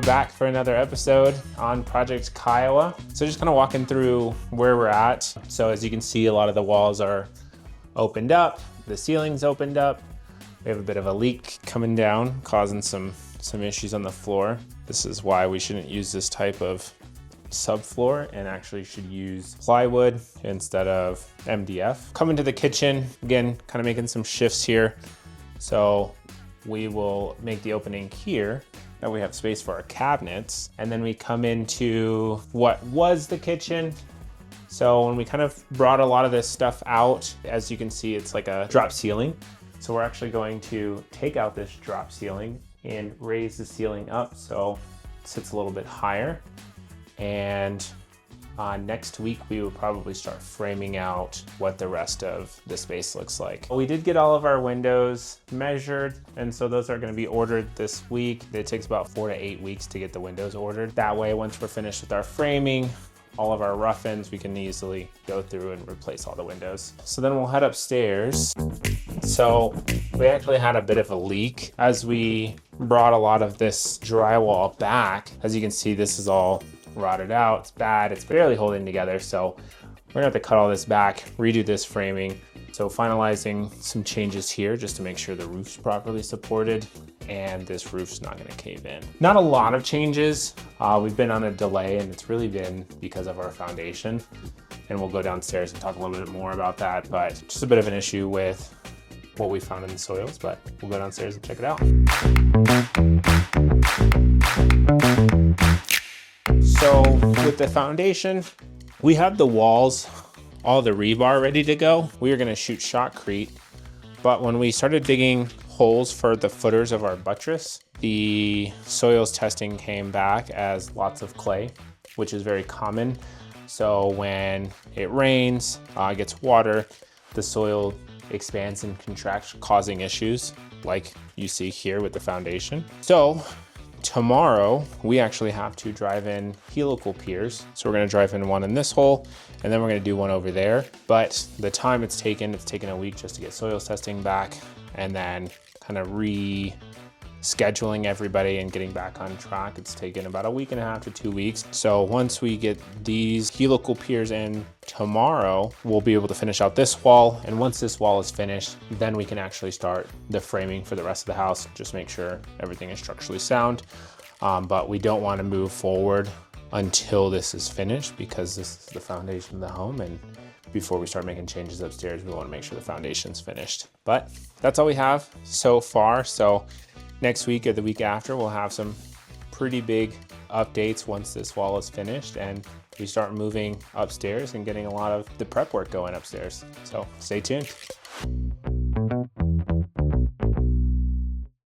back for another episode on Project Kiowa. So just kind of walking through where we're at. So as you can see, a lot of the walls are opened up, the ceiling's opened up. We have a bit of a leak coming down, causing some issues on the floor. This is why we shouldn't use this type of subfloor and actually should use plywood instead of MDF. Coming to the kitchen, again, kind of making some shifts here. So we will make the opening here. Now we have space for our cabinets. And then we come into what was the kitchen. So when we kind of brought a lot of this stuff out, as you can see, it's like a drop ceiling. So we're actually going to take out this drop ceiling and raise the ceiling up so it sits a little bit higher. And next week, we will probably start framing out what the rest of the space looks like. We did get all of our windows measured, and so those are going to be ordered this week. It takes about 4 to 8 weeks to get the windows ordered. That way, once we're finished with our framing, all of our rough-ins, we can easily go through and replace all the windows. So then we'll head upstairs. So we actually had a bit of a leak as we brought a lot of this drywall back. As you can see, this is all rotted out, it's bad, it's barely holding together. So we're gonna have to cut all this back, redo this framing. So finalizing some changes here just to make sure the roof's properly supported and this roof's not gonna cave in. Not a lot of changes. We've been on a delay and it's really been because of our foundation. And we'll go downstairs and talk a little bit more about that, but just a bit of an issue with what we found in the soils, but we'll go downstairs and check it out. So with the foundation, we have the walls, all the rebar ready to go. We were gonna shoot shotcrete, but when we started digging holes for the footers of our buttress, the soils testing came back as lots of clay, which is very common. So when it rains, gets water, the soil expands and contracts, causing issues like you see here with the foundation. So tomorrow, we actually have to drive in helical piers. So we're gonna drive in one in this hole, and then we're gonna do one over there. But the time it's taken a week just to get soils testing back, and then kind of rescheduling everybody and getting back on track. It's taken about a week and a half to 2 weeks. So once we get these helical piers in tomorrow, we'll be able to finish out this wall. And once this wall is finished, then we can actually start the framing for the rest of the house. Just make sure everything is structurally sound. But we don't want to move forward until this is finished because this is the foundation of the home. And before we start making changes upstairs, we want to make sure the foundation's finished. But that's all we have so far. So next week or the week after, we'll have some pretty big updates once this wall is finished and we start moving upstairs and getting a lot of the prep work going upstairs. So stay tuned.